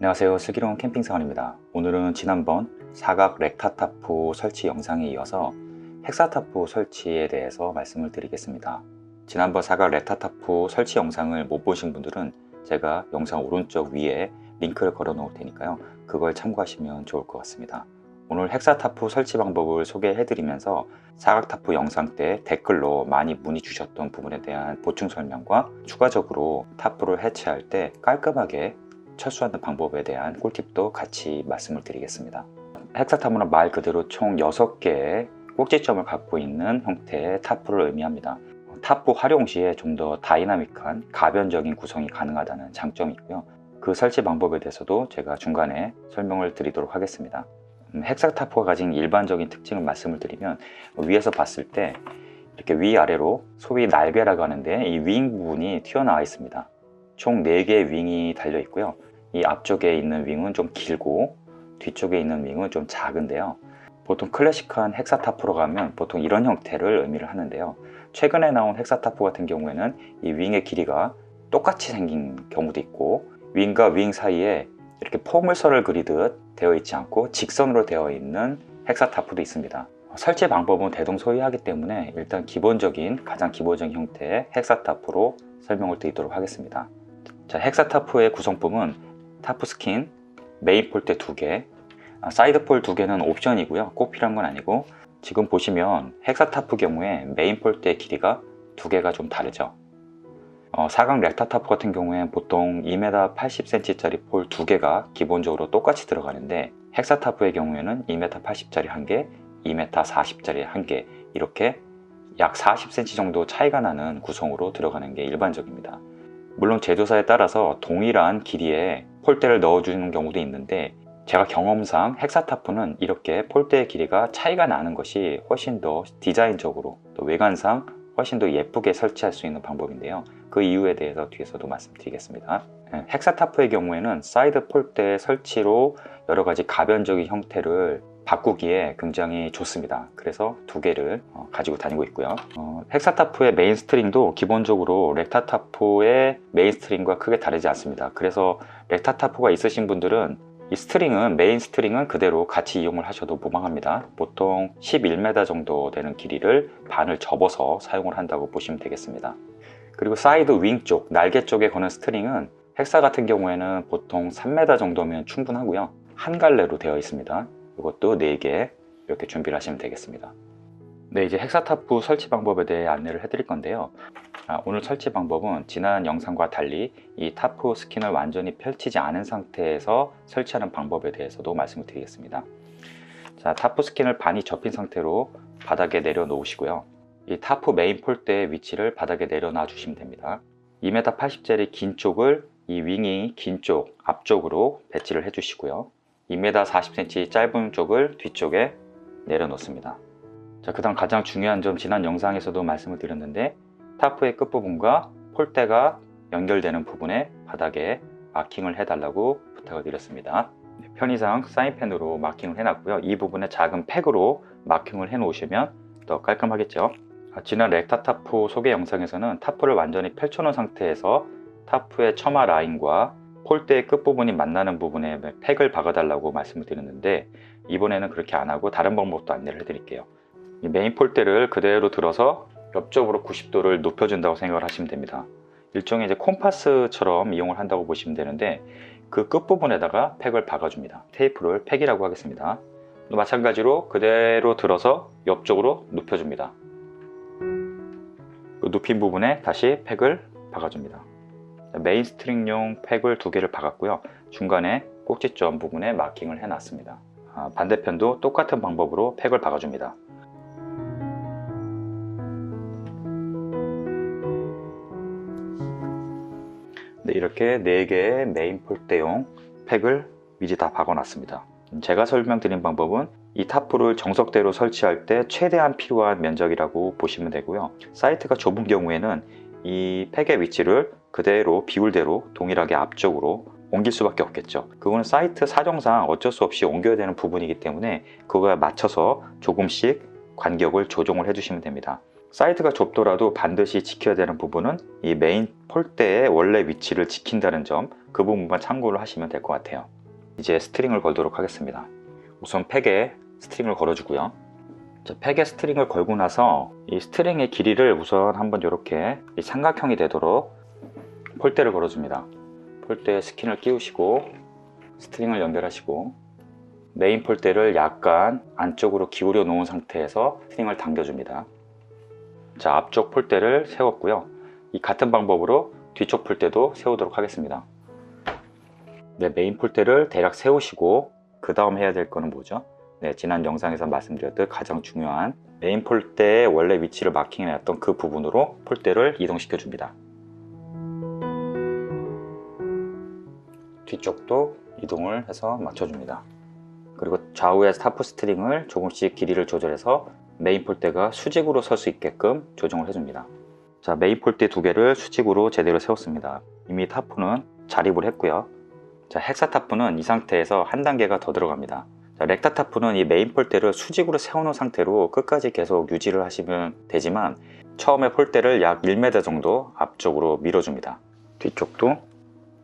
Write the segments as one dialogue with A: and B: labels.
A: 안녕하세요. 슬기로운 캠핑생활입니다. 오늘은 지난번 사각 렉타타프 설치 영상에 이어서 헥사타프 설치에 대해서 말씀을 드리겠습니다. 지난번 사각 렉타타프 설치 영상을 못 보신 분들은 제가 영상 오른쪽 위에 링크를 걸어 놓을 테니까요. 그걸 참고하시면 좋을 것 같습니다. 오늘 헥사타프 설치 방법을 소개해 드리면서 사각타프 영상 때 댓글로 많이 문의 주셨던 부분에 대한 보충 설명과 추가적으로 타프를 해체할 때 깔끔하게 철수하는 방법에 대한 꿀팁도 같이 말씀을 드리겠습니다. 헥사타프는 말 그대로 총 6개의 꼭지점을 갖고 있는 형태의 타프를 의미합니다. 타프 활용 시에 좀 더 다이나믹한 가변적인 구성이 가능하다는 장점이 있고요. 그 설치 방법에 대해서도 제가 중간에 설명을 드리도록 하겠습니다. 헥사타프가 가진 일반적인 특징을 말씀을 드리면, 위에서 봤을 때 이렇게 위아래로 소위 날개라고 하는데 이 윙 부분이 튀어나와 있습니다. 총 4개의 윙이 달려 있고요. 이 앞쪽에 있는 윙은 좀 길고 뒤쪽에 있는 윙은 좀 작은데요. 보통 클래식한 헥사타프로 가면 보통 이런 형태를 의미를 하는데요. 최근에 나온 헥사타프 같은 경우에는 이 윙의 길이가 똑같이 생긴 경우도 있고, 윙과 윙 사이에 이렇게 포물선을 그리듯 되어 있지 않고 직선으로 되어 있는 헥사타프도 있습니다. 설치 방법은 대동소이하기 때문에 일단 가장 기본적인 형태의 헥사타프로 설명을 드리도록 하겠습니다. 자, 헥사타프의 구성품은 타프 스킨, 메인 폴대 2개, 사이드 폴 2개는 옵션이고요. 꼭 필요한 건 아니고, 지금 보시면 헥사타프 경우에 메인 폴대 길이가 2개가 좀 다르죠. 사각 렉타타프 같은 경우에 보통 2m 80cm짜리 폴 2개가 기본적으로 똑같이 들어가는데, 헥사타프의 경우에는 2m 80짜리 1개, 2m 40짜리 1개, 이렇게 약 40cm 정도 차이가 나는 구성으로 들어가는 게 일반적입니다. 물론 제조사에 따라서 동일한 길이의 폴대를 넣어주는 경우도 있는데, 제가 경험상 헥사타프는 이렇게 폴대의 길이가 차이가 나는 것이 훨씬 더 디자인적으로 또 외관상 훨씬 더 예쁘게 설치할 수 있는 방법인데요. 그 이유에 대해서 뒤에서도 말씀드리겠습니다. 헥사타프의 경우에는 사이드 폴대 설치로 여러 가지 가변적인 형태를 바꾸기에 굉장히 좋습니다. 그래서 2개를 가지고 다니고 있고요. 헥사타프의 메인 스트링도 기본적으로 렉타타프의 메인 스트링과 크게 다르지 않습니다. 그래서 렉타타프가 있으신 분들은 이 메인 스트링은 그대로 같이 이용을 하셔도 무방합니다. 보통 11m 정도 되는 길이를 반을 접어서 사용을 한다고 보시면 되겠습니다. 그리고 사이드 윙 쪽, 날개 쪽에 거는 스트링은 헥사 같은 경우에는 보통 3m 정도면 충분하고요. 한 갈래로 되어 있습니다. 이것도 4개 이렇게 준비를 하시면 되겠습니다. 네, 이제 헥사타프 설치 방법에 대해 안내를 해드릴 건데요. 오늘 설치 방법은 지난 영상과 달리 이 타프 스킨을 완전히 펼치지 않은 상태에서 설치하는 방법에 대해서도 말씀을 드리겠습니다. 자, 타프 스킨을 반이 접힌 상태로 바닥에 내려놓으시고요. 이 타프 메인 폴대의 위치를 바닥에 내려놔 주시면 됩니다. 2m 80짜리 긴 쪽을 이 윙이 긴 쪽 앞쪽으로 배치를 해주시고요. 2m 40cm 짧은 쪽을 뒤쪽에 내려놓습니다. 자, 그 다음 가장 중요한 점, 지난 영상에서도 말씀을 드렸는데, 타프의 끝부분과 폴대가 연결되는 부분에 바닥에 마킹을 해달라고 부탁을 드렸습니다. 편의상 사인펜으로 마킹을 해놨고요. 이 부분에 작은 팩으로 마킹을 해 놓으시면 더 깔끔하겠죠. 지난 렉타타프 소개 영상에서는 타프를 완전히 펼쳐놓은 상태에서 타프의 처마 라인과 폴대의 끝부분이 만나는 부분에 팩을 박아달라고 말씀을 드렸는데, 이번에는 그렇게 안하고 다른 방법도 안내를 해드릴게요. 이 메인 폴대를 그대로 들어서 옆쪽으로 90도를 높여준다고 생각을 하시면 됩니다. 일종의 이제 콤파스처럼 이용을 한다고 보시면 되는데, 그 끝부분에다가 팩을 박아줍니다. 테이프를 팩이라고 하겠습니다. 또 마찬가지로 그대로 들어서 옆쪽으로 눕혀줍니다. 그 눕힌 부분에 다시 팩을 박아줍니다. 메인 스트링용 팩을 2개를 박았고요. 중간에 꼭지점 부분에 마킹을 해놨습니다. 반대편도 똑같은 방법으로 팩을 박아줍니다. 네, 이렇게 4개의 메인 폴대용 팩을 미리 다 박아놨습니다. 제가 설명드린 방법은 이 타프를 정석대로 설치할 때 최대한 필요한 면적이라고 보시면 되고요. 사이트가 좁은 경우에는 이 팩의 위치를 그대로 비율대로 동일하게 앞쪽으로 옮길 수밖에 없겠죠. 그거는 사이트 사정상 어쩔 수 없이 옮겨야 되는 부분이기 때문에 그거에 맞춰서 조금씩 간격을 조정을 해주시면 됩니다. 사이드가 좁더라도 반드시 지켜야 되는 부분은 이 메인 폴대의 원래 위치를 지킨다는 점, 그 부분만 참고를 하시면 될 것 같아요. 이제 스트링을 걸도록 하겠습니다. 우선 팩에 스트링을 걸어주고요. 자, 팩에 스트링을 걸고 나서 이 스트링의 길이를 우선 한번 이렇게 삼각형이 되도록 폴대를 걸어줍니다. 폴대에 스킨을 끼우시고 스트링을 연결하시고 메인 폴대를 약간 안쪽으로 기울여 놓은 상태에서 스트링을 당겨줍니다. 자, 앞쪽 폴대를 세웠고요. 이 같은 방법으로 뒤쪽 폴대도 세우도록 하겠습니다. 네, 메인 폴대를 대략 세우시고 그 다음 해야 될 거는 뭐죠? 네, 지난 영상에서 말씀드렸듯 가장 중요한 메인 폴대의 원래 위치를 마킹해놨던 그 부분으로 폴대를 이동시켜 줍니다. 뒤쪽도 이동을 해서 맞춰줍니다. 그리고 좌우의 타프 스트링을 조금씩 길이를 조절해서 메인 폴대가 수직으로 설 수 있게끔 조정을 해줍니다. 자, 메인 폴대 두 개를 수직으로 제대로 세웠습니다. 이미 타프는 자립을 했고요. 자, 헥사 타프는 이 상태에서 한 단계가 더 들어갑니다. 자, 렉타 타프는 이 메인 폴대를 수직으로 세워놓은 상태로 끝까지 계속 유지를 하시면 되지만 처음에 폴대를 약 1m 정도 앞쪽으로 밀어줍니다. 뒤쪽도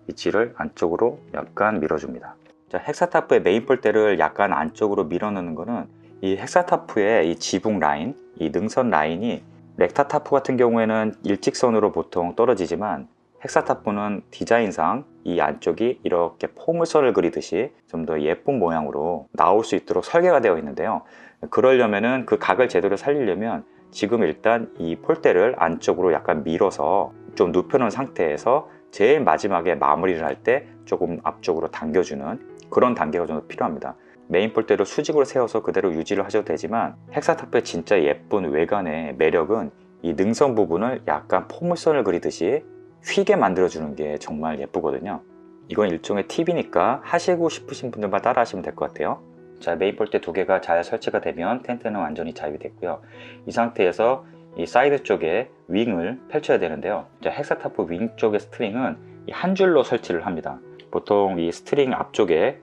A: 위치를 안쪽으로 약간 밀어줍니다. 자, 헥사타프의 메인 폴대를 약간 안쪽으로 밀어넣는 것은 이 헥사타프의 이 지붕 라인, 이 능선 라인이 렉타타프 같은 경우에는 일직선으로 보통 떨어지지만 헥사타프는 디자인상 이 안쪽이 이렇게 포물선을 그리듯이 좀 더 예쁜 모양으로 나올 수 있도록 설계가 되어 있는데요. 그러려면은 그 각을 제대로 살리려면 지금 일단 이 폴대를 안쪽으로 약간 밀어서 좀 눕혀놓은 상태에서 제일 마지막에 마무리를 할 때 조금 앞쪽으로 당겨주는 그런 단계가 좀 필요합니다. 메인 폴대를 수직으로 세워서 그대로 유지를 하셔도 되지만 헥사타프의 진짜 예쁜 외관의 매력은 이 능선 부분을 약간 포물선을 그리듯이 휘게 만들어주는 게 정말 예쁘거든요. 이건 일종의 팁이니까 하시고 싶으신 분들만 따라 하시면 될 것 같아요. 자, 메인 폴대 두 개가 잘 설치가 되면 텐트는 완전히 자유이 됐고요. 이 상태에서 이 사이드 쪽에 윙을 펼쳐야 되는데요. 자, 헥사타프 윙 쪽의 스트링은 한 줄로 설치를 합니다. 보통 이 스트링 앞쪽에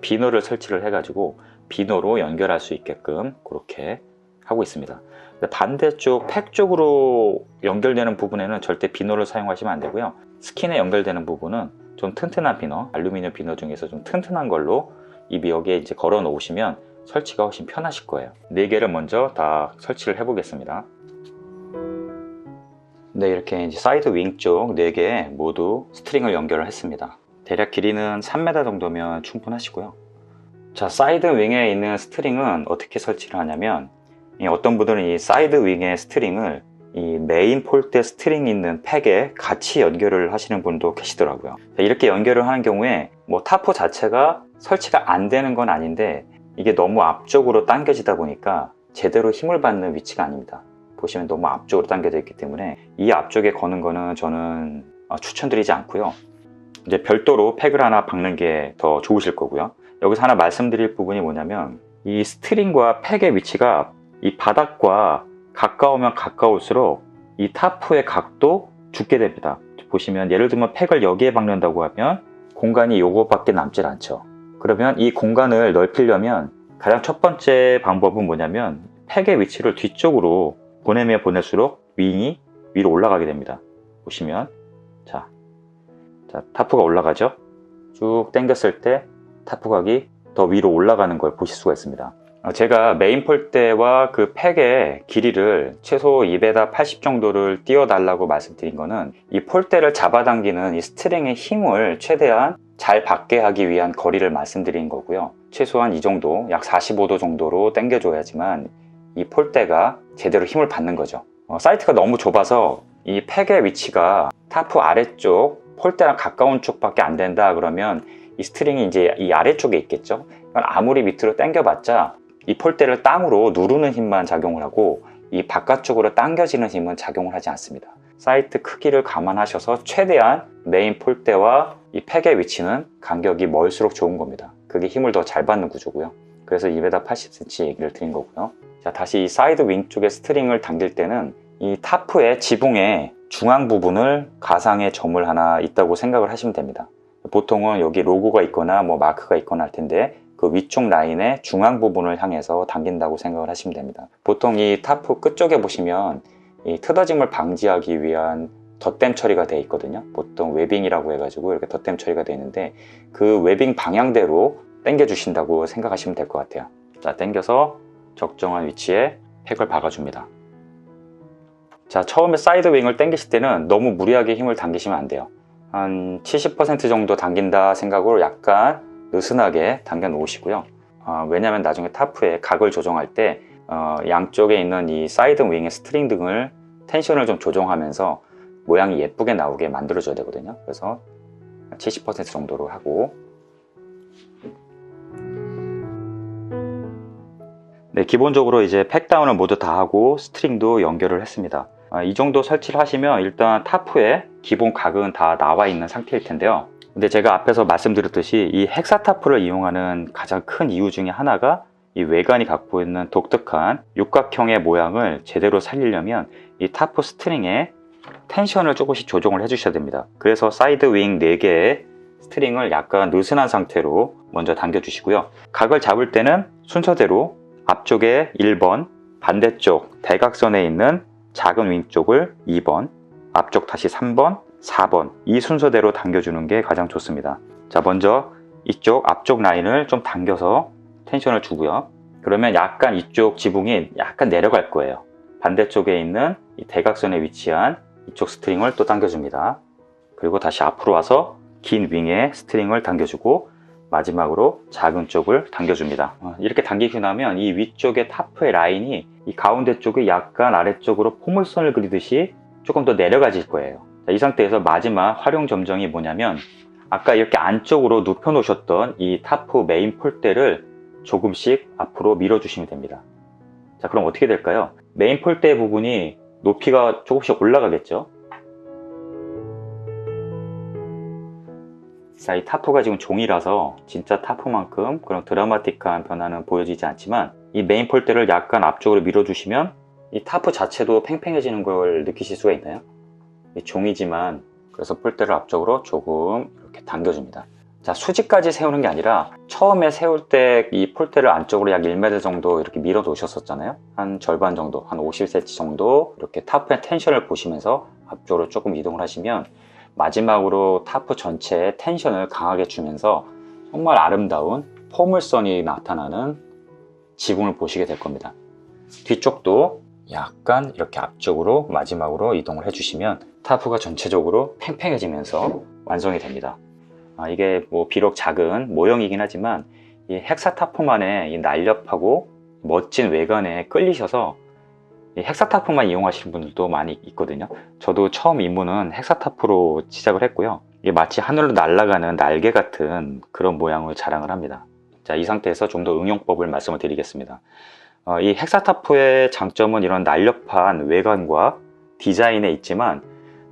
A: 비너를 설치를 해가지고 비너로 연결할 수 있게끔 그렇게 하고 있습니다. 반대쪽 팩 쪽으로 연결되는 부분에는 절대 비너를 사용하시면 안 되고요. 스킨에 연결되는 부분은 좀 튼튼한 비너, 알루미늄 비너 중에서 좀 튼튼한 걸로 여기에 이제 걸어 놓으시면 설치가 훨씬 편하실 거예요. 4개를 먼저 다 설치를 해 보겠습니다. 네, 이렇게 이제 사이드 윙 쪽 4개 모두 스트링을 연결을 했습니다. 대략 길이는 3m 정도면 충분하시고요. 자, 사이드 윙에 있는 스트링은 어떻게 설치를 하냐면 어떤 분들은 이 사이드 윙의 스트링을 이 메인 폴대 스트링이 있는 팩에 같이 연결을 하시는 분도 계시더라고요. 이렇게 연결을 하는 경우에 뭐 타포 자체가 설치가 안 되는 건 아닌데 이게 너무 앞쪽으로 당겨지다 보니까 제대로 힘을 받는 위치가 아닙니다. 보시면 너무 앞쪽으로 당겨져 있기 때문에 이 앞쪽에 거는 거는 저는 추천드리지 않고요. 이제 별도로 팩을 하나 박는 게 더 좋으실 거고요. 여기서 하나 말씀드릴 부분이 뭐냐면 이 스트링과 팩의 위치가 이 바닥과 가까우면 가까울수록 이 타프의 각도 죽게 됩니다. 보시면 예를 들면 팩을 여기에 박는다고 하면 공간이 요거밖에 남질 않죠. 그러면 이 공간을 넓히려면 가장 첫 번째 방법은 뭐냐면 팩의 위치를 뒤쪽으로 보내면 보낼수록 윙이 위로 올라가게 됩니다. 보시면 자, 타프가 올라가죠. 쭉 당겼을 때 타프각이 더 위로 올라가는 걸 보실 수가 있습니다. 제가 메인 폴대와 그 팩의 길이를 최소 2m80 정도를 띄워달라고 말씀드린 거는 이 폴대를 잡아당기는 이 스트링의 힘을 최대한 잘 받게 하기 위한 거리를 말씀드린 거고요. 최소한 이 정도, 약 45도 정도로 당겨줘야지만 이 폴대가 제대로 힘을 받는 거죠. 사이트가 너무 좁아서 이 팩의 위치가 타프 아래쪽 폴대랑 가까운 쪽밖에 안 된다 그러면 이 스트링이 이제 이 아래쪽에 있겠죠. 아무리 밑으로 당겨봤자 이 폴대를 땅으로 누르는 힘만 작용을 하고 이 바깥쪽으로 당겨지는 힘은 작용을 하지 않습니다. 사이트 크기를 감안하셔서 최대한 메인 폴대와 이 팩의 위치는 간격이 멀수록 좋은 겁니다. 그게 힘을 더 잘 받는 구조고요. 그래서 2m80cm 얘기를 드린 거고요. 자, 다시 이 사이드 윙 쪽에 스트링을 당길 때는 이 타프의 지붕의 중앙 부분을 가상의 점을 하나 있다고 생각을 하시면 됩니다. 보통은 여기 로고가 있거나 뭐 마크가 있거나 할 텐데 그 위쪽 라인의 중앙 부분을 향해서 당긴다고 생각을 하시면 됩니다. 보통 이 타프 끝쪽에 보시면 이 트어짐을 방지하기 위한 덧댐 처리가 되어 있거든요. 보통 웨빙이라고 해가지고 이렇게 덧댐 처리가 되어 있는데 그 웨빙 방향대로 당겨 주신다고 생각하시면 될 것 같아요. 자, 당겨서 적정한 위치에 팩을 박아줍니다. 자, 처음에 사이드 윙을 당기실 때는 너무 무리하게 힘을 당기시면 안 돼요. 한 70% 정도 당긴다 생각으로 약간 느슨하게 당겨 놓으시고요. 왜냐하면 나중에 타프의 각을 조정할 때 양쪽에 있는 이 사이드 윙의 스트링 등을 텐션을 좀 조정하면서 모양이 예쁘게 나오게 만들어 줘야 되거든요. 그래서 70% 정도로 하고, 네, 기본적으로 이제 팩다운을 모두 다 하고 스트링도 연결을 했습니다. 이 정도 설치를 하시면 일단 타프의 기본 각은 다 나와 있는 상태일 텐데요. 근데 제가 앞에서 말씀드렸듯이 이 헥사타프를 이용하는 가장 큰 이유 중에 하나가 이 외관이 갖고 있는 독특한 육각형의 모양을 제대로 살리려면 이 타프 스트링에 텐션을 조금씩 조정을 해 주셔야 됩니다. 그래서 사이드 윙 4개의 스트링을 약간 느슨한 상태로 먼저 당겨 주시고요. 각을 잡을 때는 순서대로 앞쪽에 1번, 반대쪽 대각선에 있는 작은 윙 쪽을 2번, 앞쪽 다시 3번, 4번 이 순서대로 당겨주는 게 가장 좋습니다. 자, 먼저 이쪽 앞쪽 라인을 좀 당겨서 텐션을 주고요. 그러면 약간 이쪽 지붕이 약간 내려갈 거예요. 반대쪽에 있는 이 대각선에 위치한 이쪽 스트링을 또 당겨줍니다. 그리고 다시 앞으로 와서 긴 윙에 스트링을 당겨주고 마지막으로 작은 쪽을 당겨줍니다. 이렇게 당기고 나면 이 위쪽의 타프의 라인이 이 가운데 쪽이 약간 아래쪽으로 포물선을 그리듯이 조금 더 내려가질 거예요. 자, 이 상태에서 마지막 활용 점정이 뭐냐면 아까 이렇게 안쪽으로 눕혀 놓으셨던 이 타프 메인 폴대를 조금씩 앞으로 밀어 주시면 됩니다. 자, 그럼 어떻게 될까요? 메인 폴대 부분이 높이가 조금씩 올라가겠죠. 자, 이 타프가 지금 종이라서 진짜 타프만큼 그런 드라마틱한 변화는 보여지지 않지만 이 메인 폴대를 약간 앞쪽으로 밀어주시면 이 타프 자체도 팽팽해지는 걸 느끼실 수가 있나요? 종이지만 그래서 폴대를 앞쪽으로 조금 이렇게 당겨줍니다. 자, 수직까지 세우는 게 아니라 처음에 세울 때 이 폴대를 안쪽으로 약 1m 정도 이렇게 밀어 놓으셨었잖아요. 한 절반 정도, 한 50cm 정도 이렇게 타프의 텐션을 보시면서 앞쪽으로 조금 이동을 하시면 마지막으로 타프 전체에 텐션을 강하게 주면서 정말 아름다운 포물선이 나타나는 지붕을 보시게 될 겁니다. 뒤쪽도 약간 이렇게 앞쪽으로 마지막으로 이동을 해주시면 타프가 전체적으로 팽팽해지면서 완성이 됩니다. 이게 뭐 비록 작은 모형이긴 하지만 이 헥사타프만의 이 날렵하고 멋진 외관에 끌리셔서 이 헥사타프만 이용하시는 분들도 많이 있거든요. 저도 처음 입문은 헥사타프로 시작을 했고요. 이게 마치 하늘로 날아가는 날개 같은 그런 모양을 자랑을 합니다. 자, 이 상태에서 좀 더 응용법을 말씀을 드리겠습니다. 이 헥사타프의 장점은 이런 날렵한 외관과 디자인에 있지만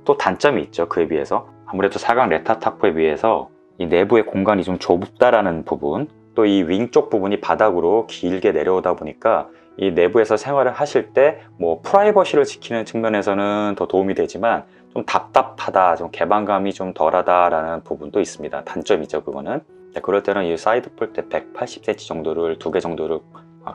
A: 또 단점이 있죠. 그에 비해서 아무래도 사각 레타타프에 비해서 이 내부의 공간이 좀 좁다라는 부분, 또 이 윙 쪽 부분이 바닥으로 길게 내려오다 보니까 이 내부에서 생활을 하실 때 뭐 프라이버시를 지키는 측면에서는 더 도움이 되지만 좀 답답하다, 좀 개방감이 좀 덜하다라는 부분도 있습니다. 단점이죠, 그거는. 그럴 때는 이 사이드 폴대 180cm 정도를 2개 정도를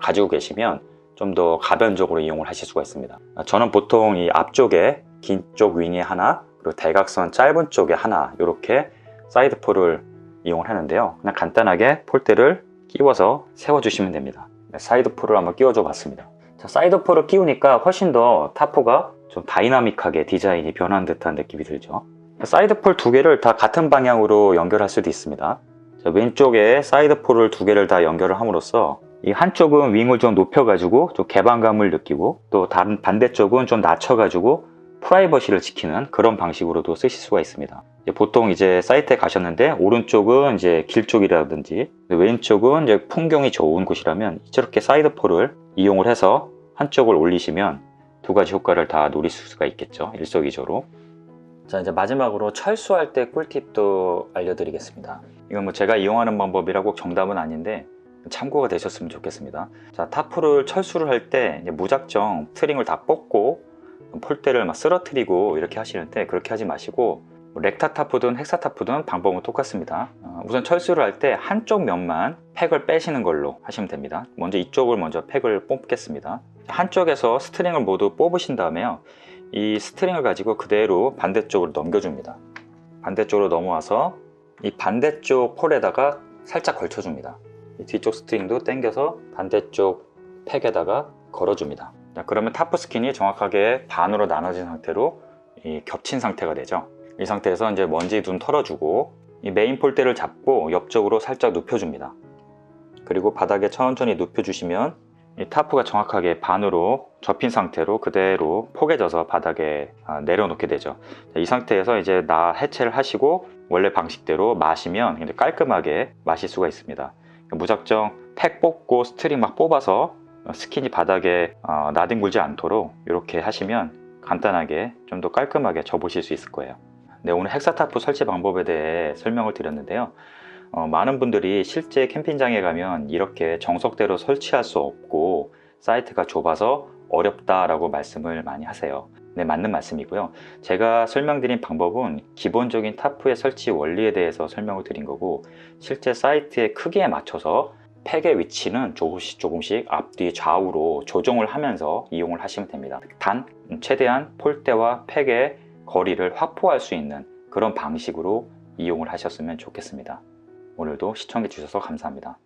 A: 가지고 계시면 좀 더 가변적으로 이용을 하실 수가 있습니다. 저는 보통 이 앞쪽에 긴 쪽 윙에 하나, 그리고 대각선 짧은 쪽에 하나 이렇게 사이드 폴을 이용을 하는데요. 그냥 간단하게 폴대를 끼워서 세워주시면 됩니다. 사이드 폴을 한번 끼워줘 봤습니다. 자, 사이드 폴을 끼우니까 훨씬 더 타프가 좀 다이나믹하게 디자인이 변한 듯한 느낌이 들죠. 사이드 폴 2개를 다 같은 방향으로 연결할 수도 있습니다. 자, 왼쪽에 사이드 폴을 2개를 다 연결을 함으로써 이 한쪽은 윙을 좀 높여가지고 좀 개방감을 느끼고 또 다른 반대쪽은 좀 낮춰가지고 프라이버시를 지키는 그런 방식으로도 쓰실 수가 있습니다. 보통 이제 사이트에 가셨는데 오른쪽은 이제 길 쪽이라든지 왼쪽은 이제 풍경이 좋은 곳이라면 저렇게 사이드 폴을 이용을 해서 한쪽을 올리시면 두 가지 효과를 다 누리실 수가 있겠죠. 일석이조로. 자, 이제 마지막으로 철수할 때 꿀팁도 알려드리겠습니다. 이건 뭐 제가 이용하는 방법이라고 정답은 아닌데 참고가 되셨으면 좋겠습니다. 자, 타프를 철수를 할 때 무작정 스트링을 다 뽑고 폴대를 막 쓰러뜨리고 이렇게 하시는데 그렇게 하지 마시고 렉타타프든 헥사타프든 방법은 똑같습니다. 우선 철수를 할 때 한쪽 면만 팩을 빼시는 걸로 하시면 됩니다. 먼저 이쪽을 먼저 팩을 뽑겠습니다. 한쪽에서 스트링을 모두 뽑으신 다음에요, 이 스트링을 가지고 그대로 반대쪽으로 넘겨줍니다. 반대쪽으로 넘어와서 이 반대쪽 폴에다가 살짝 걸쳐줍니다. 이 뒤쪽 스트링도 당겨서 반대쪽 팩에다가 걸어줍니다. 자, 그러면 타프 스킨이 정확하게 반으로 나눠진 상태로 겹친 상태가 되죠. 이 상태에서 이제 먼지 좀 털어주고, 이 메인 폴대를 잡고 옆쪽으로 살짝 눕혀줍니다. 그리고 바닥에 천천히 눕혀주시면 이 타프가 정확하게 반으로 접힌 상태로 그대로 포개져서 바닥에 내려놓게 되죠. 이 상태에서 이제 해체를 하시고 원래 방식대로 마시면 깔끔하게 마실 수가 있습니다. 무작정 팩 뽑고 스트링 막 뽑아서 스킨이 바닥에 나뒹굴지 않도록 이렇게 하시면 간단하게 좀 더 깔끔하게 접으실 수 있을 거예요. 네, 오늘 헥사타프 설치 방법에 대해 설명을 드렸는데요. 많은 분들이 실제 캠핑장에 가면 이렇게 정석대로 설치할 수 없고 사이트가 좁아서 어렵다라고 말씀을 많이 하세요. 네, 맞는 말씀이고요. 제가 설명드린 방법은 기본적인 타프의 설치 원리에 대해서 설명을 드린 거고, 실제 사이트의 크기에 맞춰서 팩의 위치는 조금씩 앞뒤 좌우로 조정을 하면서 이용을 하시면 됩니다. 단 최대한 폴대와 팩의 거리를 확보할 수 있는 그런 방식으로 이용을 하셨으면 좋겠습니다. 오늘도 시청해 주셔서 감사합니다.